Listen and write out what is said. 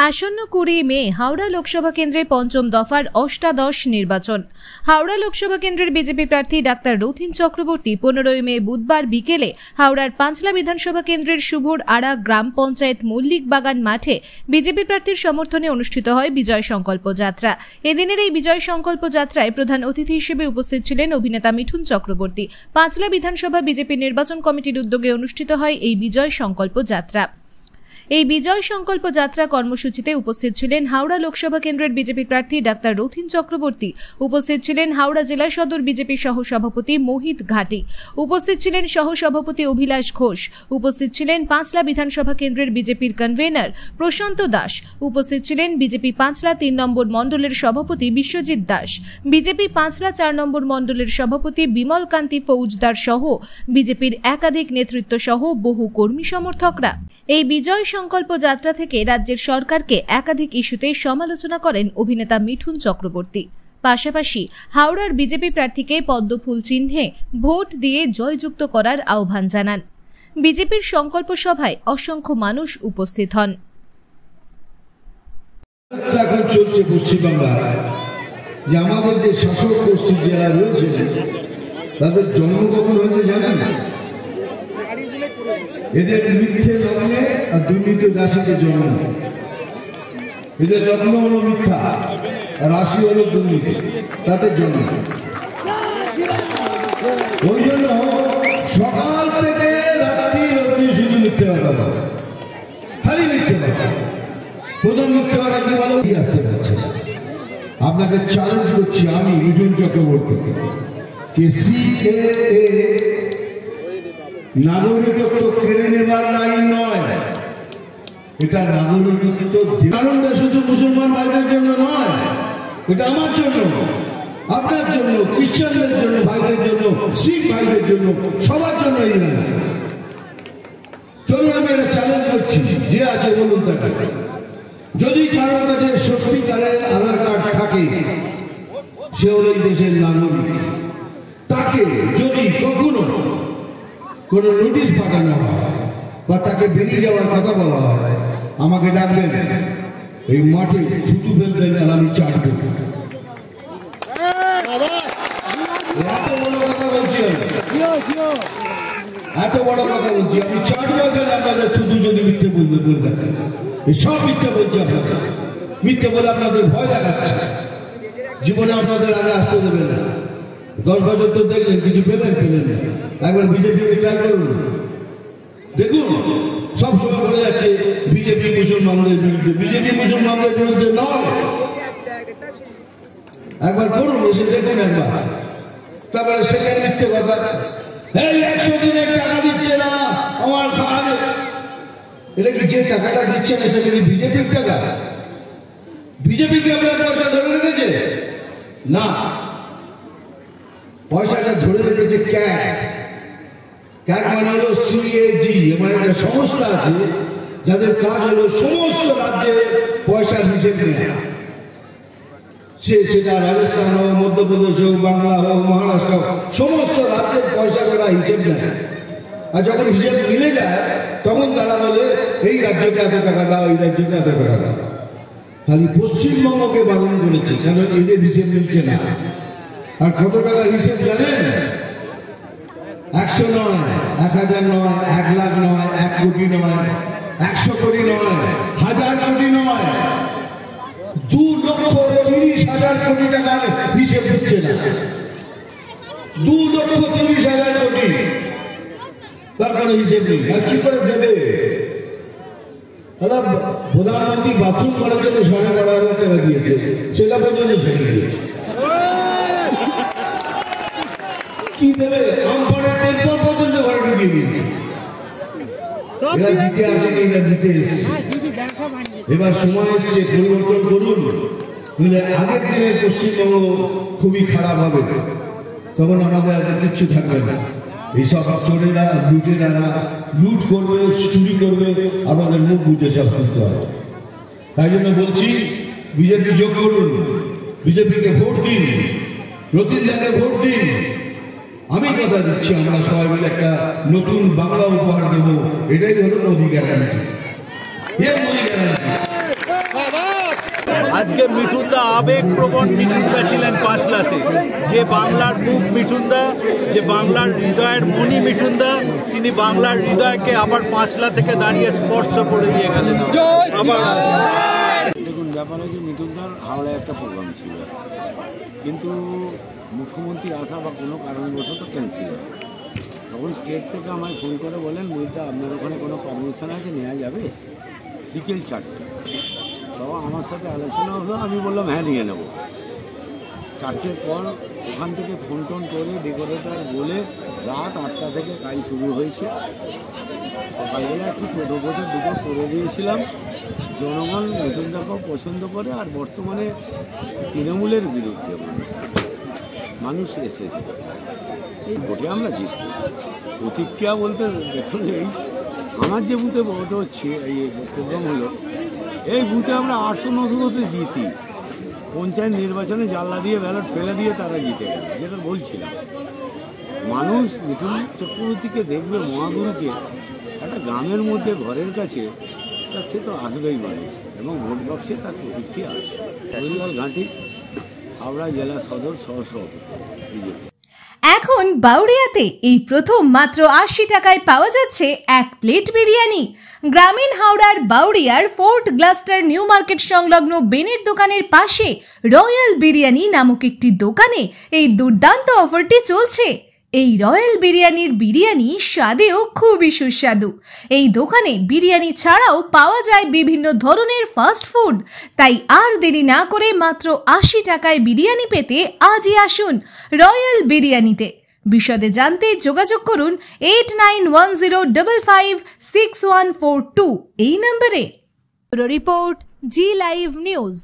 আসন্ন 20 মে হাওড়া লোকসভা কেন্দ্রের পঞ্চম দফার অষ্টাদশ নির্বাচন। হাওড়া লোকসভা কেন্দ্রের বিজেপি প্রার্থী ডাক্তার রথীন চক্রবর্তী 15 মে বুধবার বিকেলে হাওড়ার পাঁচলা বিধানসভা কেন্দ্রের শুভর আড়া গ্রাম পঞ্চায়েত মল্লিক বাগান মাঠে বিজেপি প্রার্থীর সমর্থনে অনুষ্ঠিত হয় বিজয় সংকল্প যাত্রা। এদিনের এই বিজয় সংকল্প যাত্রায় প্রধান অতিথি হিসেবে উপস্থিত ছিলেন অভিনেতা মিঠুন চক্রবর্তী। পাঁচলা বিধানসভা বিজেপি নির্বাচন কমিটির উদ্যোগে অনুষ্ঠিত হয় এই বিজয় সংকল্প যাত্রা। এই বিজয় সংকল্প যাত্রা কর্মসূচিতে উপস্থিত ছিলেন হাওড়া লোকসভা কেন্দ্রের বিজেপি প্রার্থী ডাক্তার রথীন চক্রবর্তী, উপস্থিত ছিলেন হাওড়া জেলা সদর বিজেপি সহসভাপতি মোহিত ঘাটি, উপস্থিত ছিলেন সহসভাপতি অভিলাষ ঘোষ, উপস্থিত ছিলেন পাঁচলা বিধানসভা কেন্দ্রের বিজেপির কনভেনার প্রশান্ত দাস, উপস্থিত ছিলেন বিজেপি পাঁচলা 3 নম্বর মণ্ডলের সভাপতি বিশ্বজিৎ দাস, বিজেপি পাঁচলা 4 নম্বর মণ্ডলের সভাপতি বিমল কান্তি ফৌজদার সহ বিজেপির একাধিক নেতৃত্ব সহ বহু কর্মী সমর্থকরা। এই বিজয় সংকল্প যাত্রা থেকে রাজ্যের সরকারকে একাধিক ইস্যুতে সমালোচনা করেন অভিনেতা মিঠুন চক্রবর্তী। পাশাপাশি হাওড়ার বিজেপি প্রার্থীকে পদ্মফুল চিহ্নে ভোট দিয়ে জয়যুক্ত করার আহ্বান জানান। বিজেপির সংকল্প সভায় অসংখ্য মানুষ উপস্থিত হন। এখন চলছে পশ্চিমবাংলায় যে আমাদের যে শাসক গোষ্ঠী যারা রয়েছে তাদের জন্ম কখন হয়েছে জানেন? এদের মিথ্যে লগ্নে আর দুর্নীতি রাশিতে জন্ম। এদের লগ্ন হলো মিথ্যা, রাশি হলো দুর্নীতি, তাদের জন্ম। ওই জন্য সকাল থেকে রাত্রি অবধি শুধু মিথ্যে কথা বলে, খালি মিথ্যে কথা। প্রথম মিথ্যে কথা কি বলো? আসতে পারছে। আপনাকে চ্যালেঞ্জ করছি আমি মিঠুন চক্রবর্তী, সিএএ নাগরিকত্ব কেড়ে নেবার লাইন নয়, এটা নাগরিকত্ব কারণটা শুধু মুসলমান ভাইদের জন্য নয়, এটা আমার জন্য, আপনার জন্য, খ্রিস্টানদের জন্য, ভাইদের জন্য, শিখ ভাইদের জন্য, সবার জন্য। এই নয়, চলুন আমি এটা চ্যালেঞ্জ করছি, যে আছে বলুন তাকে, যদি কারোর কাছে সত্যিকারের আধার কার্ড থাকে সে হল এই দেশের নাগরিক। তাকে যদি কখনো কোনো নোটিশ পাঠানো হয় বা তাকে বেরিয়ে যাওয়ার কথা বলা হয়, আমাকে ডাকবেন, এই মাঠে থুতু ফেলবেন আর আমি চাটব। এত বড় কথা বলছি, এত বড় কথা বলছি, আমি চাটবো গেলে আপনাদের থুতু যদি মিথ্যে বলতে বলবেন। এই সব মিথ্যে বলছি আপনাদের, মিথ্যে বলে আপনাদের ভয় দেখাচ্ছে, জীবনে আপনাদের আগে আসতে দেবেন না। 10 বছর তো দেখলেন, কিছু পেলেন না। একবার বিজেপিকে ট্রাই করুন, দেখুন সবসময় বলে যাচ্ছে বিজেপি মুসলমানদের বিরুদ্ধে। বিজেপি মুসলমানদের বিরুদ্ধে নয়, একবার করুন, এসে দেখুন একবার। তারপরে সেখানে মিথ্যে কথা, এই 100 দিনের টাকা দিচ্ছে না আমার খাওয়ানো। এটা কি যে টাকাটা দিচ্ছে না সেটা কি বিজেপির টাকা? বিজেপি কি আপনার পয়সা ধরে রেখেছে? না, পয়সাটা ধরে রেখেছে ক্যাগ মানে হলো সিএজি, মানে একটা সংস্থা আছে যাদের কাজ হলো সমস্ত রাজ্যে পয়সার হিসেব নেওয়া। সেটা রাজস্থান হোক, মধ্যপ্রদেশ হোক, বাংলা হোক, মহারাষ্ট্র হোক, সমস্ত রাজ্যের পয়সা করা হিসেব নেয়। আর যখন হিসেব মিলে যায় তখন তারা বলে এই রাজ্যকে এত টাকা দাও, এই রাজ্যকে এত টাকা দাও। খালি পশ্চিমবঙ্গকে বারণ করেছে, কারণ এদের হিসেব মিলছে না। আর কত টাকার হিসেব জানেন? 100 নয়, 1000 নয়, 1 লাখ নয়, 1 কোটি নয়, 100 কোটি নয়, 1000 কোটি নয়, 2,30,000 কোটি টাকার হিসেব দিচ্ছে না। 2,30,000 কোটি, তার কোনো হিসেব নেই। আর কি করে দেবে? প্রধানমন্ত্রী বাথরুম করার জন্য 12,500 টাকা দিয়েছে, সেটা পর্যন্ত ছেড়ে দিয়েছে। কি দেবে? আমপানের তেলপর পর্যন্ত ঘরে ঢুকিয়ে দিয়েছে। এরা দিতে আসেনি, এরা দিতে এসেছে। এবার সময় এসছে, পরিবর্তন করুন। আগের দিনের পশ্চিমবঙ্গ খুবই খারাপ হবে, তখন আমাদের আর কিচ্ছু থাকবে না। এইসব চোরেরা, লুটেরারা লুট করবে, চুরি করবে, আমাদের মুখ বুঝে সব করতে হবে। তাই জন্য বলছি, বিজেপি যোগ করুন, বিজেপিকে ভোট দিন, রথীনদাকে ভোট দিন। আমি কথা দিচ্ছি, আমরা সবাই মিলে একটা নতুন বাংলা উপহার দেবো। এটাই হলো মোদি গ্যারান্টি। মোদি গ্যারান্টি। আজকে মিঠুনদা আবেগপ্রবণ মিঠুনদা ছিলেন পাঁচলাতে, যে বাংলার বুক মিঠুনদা, যে বাংলার হৃদয়ের মণি মিঠুনদা, তিনি বাংলার হৃদয়কে আবার পাঁচলা থেকে দাঁড়িয়ে স্পর্শ করে দিয়ে গেলেন। আবার দেখুন, ব্যাপার হচ্ছে মিঠুনদার হাওড়ায় একটা প্রোগ্রাম ছিল, কিন্তু মুখ্যমন্ত্রী আসা বা কোনো কারণবশত ক্যান্সেল হয়। তখন স্টেট থেকে আমায় ফোন করে বলেন, মোহিতদা আপনার ওখানে কোনো পারমিশন আছে, নেওয়া যাবে? বিকেল 4টে। তখন আমার সাথে আলোচনা হলো, আমি বললাম হ্যাঁ নিয়ে নেব। 4টের পর ওখান থেকে ফোন টোন করে ডেকোরেটর বলে রাত 8টা থেকে কাজ শুরু হয়েছে। সকালবেলা একটু টোটো বোঝে দুটো করে দিয়েছিলাম। জনগণ মিঠুনদাকেও পছন্দ করে, আর বর্তমানে তৃণমূলের বিরুদ্ধে মানুষ এসেছে, এই ভোটে আমরা জিতব। প্রতিক্রিয়া বলতে দেখুন, এই আমার যে বুথে ভোট হচ্ছে, এই প্রোগ্রাম হলো, এই বুথে আমরা 800-900 জিতি। পঞ্চায়েত নির্বাচনে জানলা দিয়ে ব্যালট ফেলে দিয়ে তারা জিতে গেল, যেটা বলছিলাম। মানুষ মিঠুন চক্রবর্তীকে দেখবে, মহাগুরুকে একটা গ্রামের মধ্যে ঘরের কাছে, তা সে তো আসবেই মানুষ, এবং ভোট বক্সে তার প্রতিক্রিয়া আসে। হরিলাল ঘাঁটি, হাওড়া জেলা সদর সহসভাপতি বিজেপি। এখন বাউরিয়াতে এই প্রথম মাত্র 80 টাকায় পাওয়া যাচ্ছে 1 প্লেট বিরিয়ানি। গ্রামীণ হাওড়ার বাউরিয়ার ফোর্ট গ্লাস্টার নিউ মার্কেট সংলগ্ন বেনের দোকানের পাশে রয়্যাল বিরিয়ানি নামক একটি দোকানে এই দুর্দান্ত অফারটি চলছে। এই রয়্যাল বিরিয়ানির বিরিয়ানি স্বাদেও খুবই সুস্বাদু। এই দোকানে বিরিয়ানি ছাড়াও পাওয়া যায় বিভিন্ন ধরনের ফাস্ট ফুড। তাই আর দেরি না করে মাত্র 80 টাকায় বিরিয়ানি পেতে আজই আসুন রয়্যাল বিরিয়ানিতে। বিশদে জানতে যোগাযোগ করুন 8910556142 এই নম্বরে। রিপোর্ট জি লাইভ নিউজ।